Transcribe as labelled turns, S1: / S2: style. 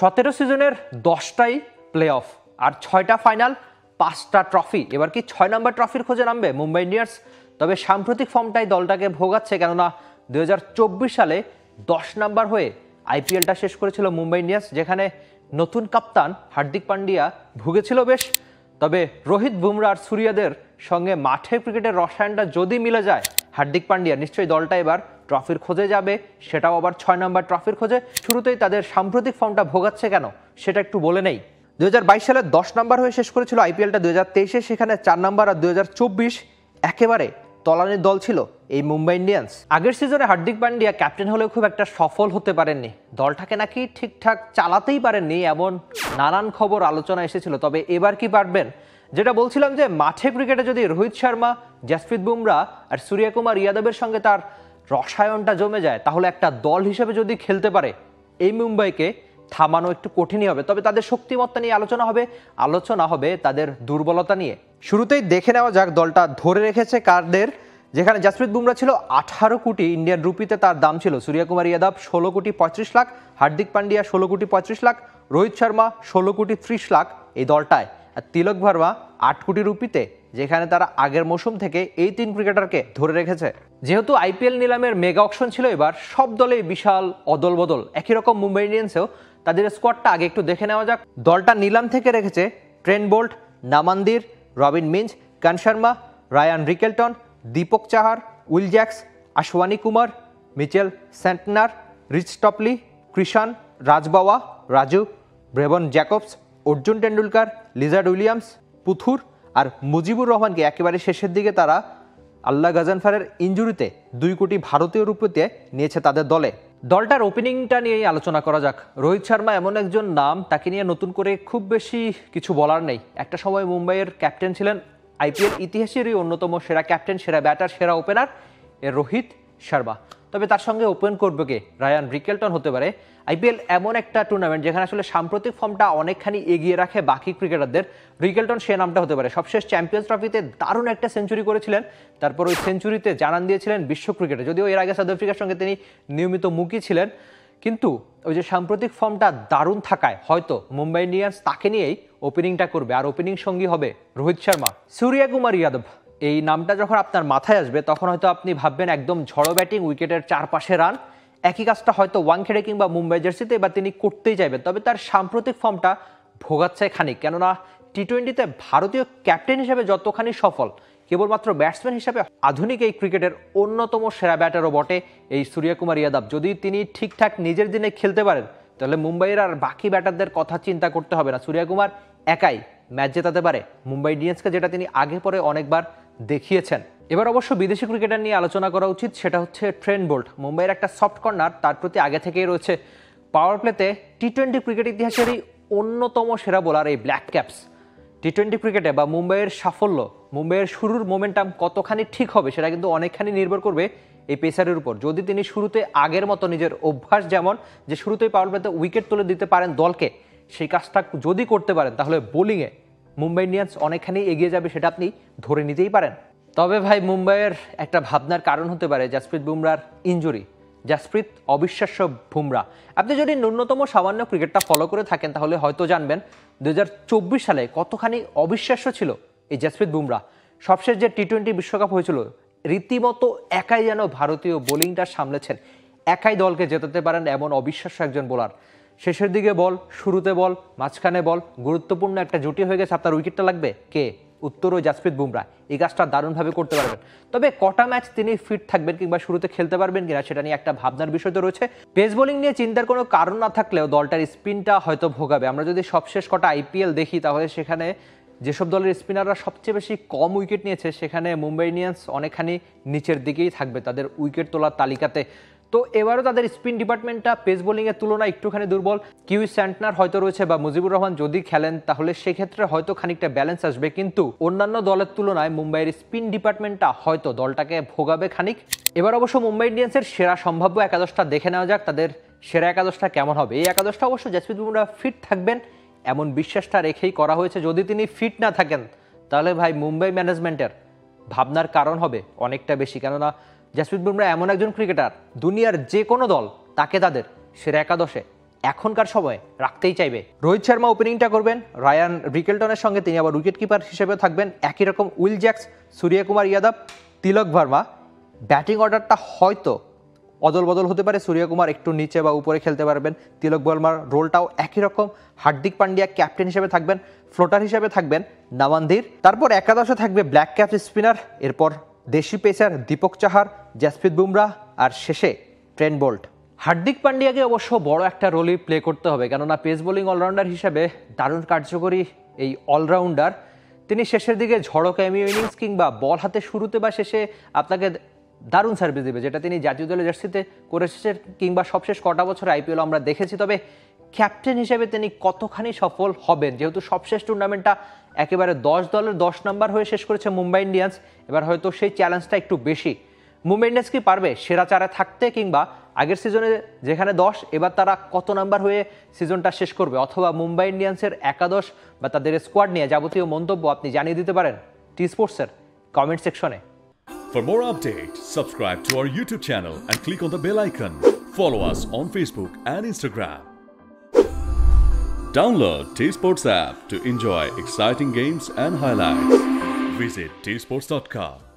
S1: 17 সিজনের 10টাই play of আর 6টা final, 5টা ট্রফি। এবার কি 6 নম্বর ট্রফির খোঁজে নামবে মুম্বাই ইন্ডিয়ান্স? তবে সাম্প্রতিক ফর্মটাই দলটাকে ভোগাচ্ছে, কেননা 2024 সালে 10 নম্বর হয়ে আইপিএলটা শেষ করেছিল মুম্বাই ইন্ডিয়ান্স, যেখানে নতুন কাপ্তান হার্দিক পান্ডিয়া ভুগেছিল বেশ। তবে রোহিত বুমরা আর সূর্যাদের সঙ্গে মাঠের ক্রিকেটের রসায়নটা যদি মিলে যায় হার্দিক পান্ডিয়া, নিশ্চয়ই দলটা এবার ট্রফির খোঁজে যাবে, সেটাও আবার 6 নম্বর ট্রফির খোঁজে। শুরুতেই তাদের সাম্প্রতিক ফর্মটা ভোগাচ্ছে কেন সেটা একটু বলে নেই। 2022 সালে 10 নম্বর হয়ে শেষ করেছিল আইপিএলটা, 2023-এ সেখানে 4 নম্বর, আর 2024 একেবারে তলানির দল ছিল এই মুম্বাই ইন্ডিয়ান্স। আগের সিজনে হার্দিক পান্ডিয়া ক্যাপ্টেন হলেও খুব একটা সফল হতে পারেননি, দলটাকে নাকি ঠিকঠাক চালাতেই পারেননি, এমন নানান খবর আলোচনা এসেছিল। তবে এবার কি পারবেন? যেটা বলছিলাম যে মাঠে ক্রিকেটে যদি রোহিত শর্মা, জাসপ্রীত বুমরা আর সূর্যকুমার যাদবের সঙ্গে তার রসায়নটা জমে যায়, তাহলে একটা দল হিসেবে যদি খেলতে পারে এই মুম্বাইকে থামানো একটু কঠিনই হবে। তবে তাদের শক্তিমত্তা নিয়ে আলোচনা হবে তাদের দুর্বলতা নিয়ে। শুরুতেই দেখে নেওয়া যাক দলটা ধরে রেখেছে কারদের। যেখানে জাসপ্রীত বুমরা ছিল 18 কোটি ইন্ডিয়ান রুপিতে তার দাম ছিল, সূর্যকুমার যাদব 16 কোটি 35 লাখ, হার্দিক পান্ডিয়া 16 কোটি 35 লাখ, রোহিত শর্মা 16 কোটি 30 লাখ এই দলটায়, আর তিলক ভার্মা 8 কোটি রুপিতে, যেখানে তারা আগের মৌসুম থেকে এই 3 ক্রিকেটারকে ধরে রেখেছে। যেহেতু আইপিএল নিলামের মেগা অকশন ছিল এবার, সব দলেই বিশাল অদল বদল। একই রকম মুম্বাই ইন্ডিয়ান্সেও তাদের স্কোয়াডটা আগে একটু দেখে নেওয়া যাক। দলটা নিলাম থেকে রেখেছে Trent Boult, Naman Dhir, Robin Minz, Karn Sharma, Ryan Rickelton, Deepak Chahar, Will Jacks, Ashwani Kumar, Mitchell Santner, Reece Topley, Krishnan, Raj Bawa, Raju, Bevon Jacobs, Arjun Tendulkar, Lizaad Williams, Puthur আর মুজিবুর রহমানকে একেবারে শেষের দিকে তারা আল্লাহ গাজানফারের ইনজুরিতে 2 কোটি ভারতীয় রুপিতে নিয়েছে তাদের দলে। দলটার ওপেনিংটা নিয়েই আলোচনা করা যাক। রোহিত শর্মা এমন একজন নাম, তাকে নিয়ে নতুন করে খুব বেশি কিছু বলার নেই। একটা সময় মুম্বাইয়ের ক্যাপ্টেন ছিলেন, আইপিএল ইতিহাসেরই অন্যতম সেরা ক্যাপ্টেন, সেরা ব্যাটার, সেরা ওপেনার রোহিত শর্মা। তবে তার সঙ্গে ওপেন করবে কে? রায়ান রিকেলটন হতে পারে। আইপিএল এমন একটা টুর্নামেন্ট যেখানে আসলে সাম্প্রতিক ফর্মটা অনেকখানি এগিয়ে রাখে বাকি ক্রিকেটারদের। রিকেলটন সে নামটা হতে পারে। সবশেষ চ্যাম্পিয়ন্স ট্রফিতে দারুণ একটা সেঞ্চুরি করেছিলেন, তারপর ওই সেঞ্চুরিতে জানান দিয়েছিলেন বিশ্ব ক্রিকেটে। যদিও এর আগে সাউথ আফ্রিকার সঙ্গে তিনি নিয়মিত মুখী ছিলেন, কিন্তু ওই যে সাম্প্রতিক ফর্মটা দারুণ থাকায় হয়তো মুম্বাই ইন্ডিয়ান্স তাকে নিয়েই ওপেনিংটা করবে, আর ওপেনিং সঙ্গী হবে রোহিত শর্মা। সূর্যকুমার যাদব এই নামটা যখন আপনার মাথায় আসবে, তখন হয়তো আপনি ভাববেন একদম ঝড়ো ব্যাটিং, উইকেটের চারপাশে রান। একই কাজটা হয়তো ওয়াংখেড়ে কিংবা মুম্বাই জার্সিতে এবার তিনি করতেই চাইবেন। তবে তার সাম্প্রতিক ফর্মটা ভোগাচ্ছে খানিক, কেননা টি-20তে ভারতীয় ক্যাপ্টেন হিসেবে যতখানি সফল, কেবলমাত্র ব্যাটসম্যান হিসেবে আধুনিক এই ক্রিকেটের অন্যতম সেরা ব্যাটারও বটে এই সূর্যকুমার যাদব। যদি তিনি ঠিকঠাক নিজের দিনে খেলতে পারেন, তাহলে মুম্বাইয়ের আর বাকি ব্যাটারদের কথা চিন্তা করতে হবে না। সূর্যকুমার একাই ম্যাচ জেতাতে পারে মুম্বাই ইন্ডিয়ান্সকে, যেটা তিনি আগে পরে অনেকবার দেখিয়েছেন। এবার অবশ্য বিদেশি ক্রিকেটার নিয়ে আলোচনা করা উচিত, সেটা হচ্ছে ট্রেন্ট বোল্ট। মুম্বাইয়ের একটা সফট কর্নার, তার প্রতি আগে থেকেই রয়েছে। পাওয়ার প্লেতে টি-20 ক্রিকেট ইতিহাসেরই অন্যতম সেরা বোলার এই ব্ল্যাক ক্যাপস। টি-20 ক্রিকেটে বা মুম্বাইয়ের সাফল্য, মুম্বাইয়ের শুরুর মোমেন্টাম কতখানি ঠিক হবে সেটা কিন্তু অনেকখানি নির্ভর করবে এই পেসারের উপর। যদি তিনি শুরুতে আগের মতো নিজের অভ্যাস, যেমন যে শুরুতেই পাওয়ার প্লেতে উইকেট তুলে দিতে পারেন দলকে, সেই কাজটা যদি করতে পারেন, তাহলে বোলিংয়ে মুম্বাই ইন্ডিয়ান্স অনেকখানি এগিয়ে যাবে, সেটা আপনি ধরে নিতেই পারেন। তবে ভাই, মুম্বাইয়ের একটা ভাবনার কারণ হতে পারে জাসপ্রীত বুমরার ইনজুরি। জাসপ্রীত অবিশ্বাস্য বুমরা। আপনি যদি ন্যূনতম সামান্য ক্রিকেটটা ফলো করে থাকেন, তাহলে হয়তো জানবেন 2024 সালে কতখানি অবিশ্বাস্য ছিল এই জাসপ্রীত বুমরা। সবশেষ যে টি-20 বিশ্বকাপ হয়েছিল, রীতিমতো একাই যেন ভারতীয় বোলিংটা সামলেছেন, একাই দলকে জেতাতে পারেন এমন অবিশ্বাস্য একজন বোলার। শেষের দিকে বল, শুরুতে বল, মাঝখানে বল, গুরুত্বপূর্ণ একটা জুটি হয়ে গেছে, আপনার উইকেটটা লাগবে কে? উত্তর ওই জাসপ্রীত বুমরা। এই কাজটা দারুণভাবে করতে পারবেন। তবে কটা ম্যাচ তিনি ফিট থাকবেন কিংবা শুরুতে খেলতে পারবেন কিনা, সেটা নিয়ে একটা ভাবনার বিষয় তো রয়েছে। পেস বোলিং নিয়ে চিন্তার কোনো কারণ না থাকলেও দলটার স্পিনটা হয়তো ভোগাবে। আমরা যদি সবশেষ কটা আইপিএল দেখি, তাহলে সেখানে যেসব দলের স্পিনাররা সবচেয়ে বেশি কম উইকেট নিয়েছে, সেখানে মুম্বাই ইন্ডিয়ান্স অনেকখানি নিচের দিকেই থাকবে তাদের উইকেট তোলার তালিকাতে। তো এবারও তাদের স্পিন ডিপার্টমেন্টটা পেস বোলিংয়ের তুলনায় একটুখানি দুর্বল। কিউ স্যান্টনার হয়তো রয়েছে, বা মুজিবুর রহমান যদি খেলেন, তাহলে সেক্ষেত্রে হয়তো খানিকটা ব্যালেন্স আসবে। কিন্তু অন্যান্য দলের তুলনায় মুম্বাইয়ের স্পিন ডিপার্টমেন্টটা হয়তো দলটাকে ভোগাবে খানিক। এবার অবশ্য মুম্বাই ইন্ডিয়ান্সের সেরা সম্ভাব্য একাদশটা দেখে নেওয়া যাক। তাদের সেরা একাদশটা কেমন হবে? এই একাদশটা অবশ্য জাসপ্রীত বুমরা ফিট থাকবেন এমন বিশ্বাসটা রেখেই করা হয়েছে। যদি তিনি ফিট না থাকেন, তাহলে ভাই মুম্বাই ম্যানেজমেন্টের ভাবনার কারণ হবে অনেকটা বেশি। কেননা জাসপ্রীত বুমরা এমন একজন ক্রিকেটার, দুনিয়ার যে কোনো দল তাকে তাদের সেরা একাদশে এখনকার সময় রাখতেই চাইবে। রোহিত শর্মা ওপেনিংটা করবেন রায়ান রিকেলটনের সঙ্গে, তিনি আবার উইকেট কিপার হিসেবেও থাকবেন। একই রকম Will Jacks, Suryakumar Yadav, Tilak Varma. Batting অর্ডারটা হয়তো অদল বদল হতে পারে, সূর্যকুমার একটু নিচে বা উপরে খেলতে পারবেন, তিলক ভার্মার রোলটাও একই রকম। হার্দিক পান্ডিয়া ক্যাপ্টেন হিসেবে থাকবেন, ফ্লোটার হিসেবে থাকবেন নামানধীর। তারপর একাদশে থাকবে ব্ল্যাক ক্যাপ স্পিনার, এরপর দেশি পেসার দীপক চাহার, জাসপ্রীত বুমরাহ, আর শেষে ট্রেন্ট বোল্ট। হার্দিক পান্ডিয়াকে অবশ্য বড় একটা রোলই প্লে করতে হবে, কেননা পেস বোলিং অলরাউন্ডার হিসেবে দারুণ কার্যকরী এই অলরাউন্ডার। তিনি শেষের দিকে ঝড়ো ক্যামিও ইনিংস কিংবা বল হাতে শুরুতে বা শেষে আপনাকে দারুণ সার্ভিস দেবে, যেটা তিনি জাতীয় দলের জার্সিতে করে এসেছেন কিংবা সবশেষ কটা বছর আইপিএল আমরা দেখেছি। তবে ক্যাপ্টেন হিসেবে তিনি কতখানি সফল হবেন, যেহেতু সবশেষ টুর্নামেন্টটা একেবারে 10 দলের 10 নাম্বার হয়ে শেষ করেছে মুম্বাই ইন্ডিয়ান্স, এবার হয়তো সেই চ্যালেঞ্জটা একটু বেশি। মুম্বাই ইন্ডিয়ান্স কি পারবে সেরা চারে থাকতে, কিংবা আগের সিজনে যেখানে 10 এবার তারা কত নাম্বার হয়ে সিজনটা শেষ করবে, অথবা মুম্বাই ইন্ডিয়ান্সের একাদশ বা তাদের স্কোয়াড নিয়ে যাবতীয় মন্তব্য আপনি জানিয়ে দিতে পারেন টি স্পোর্টসের কমেন্ট সেকশনে।
S2: For more updates, subscribe to our YouTube channel and click on the bell icon. Follow us on Facebook and Instagram. Download T Sports app to enjoy exciting games and highlights. Visit tsports.com.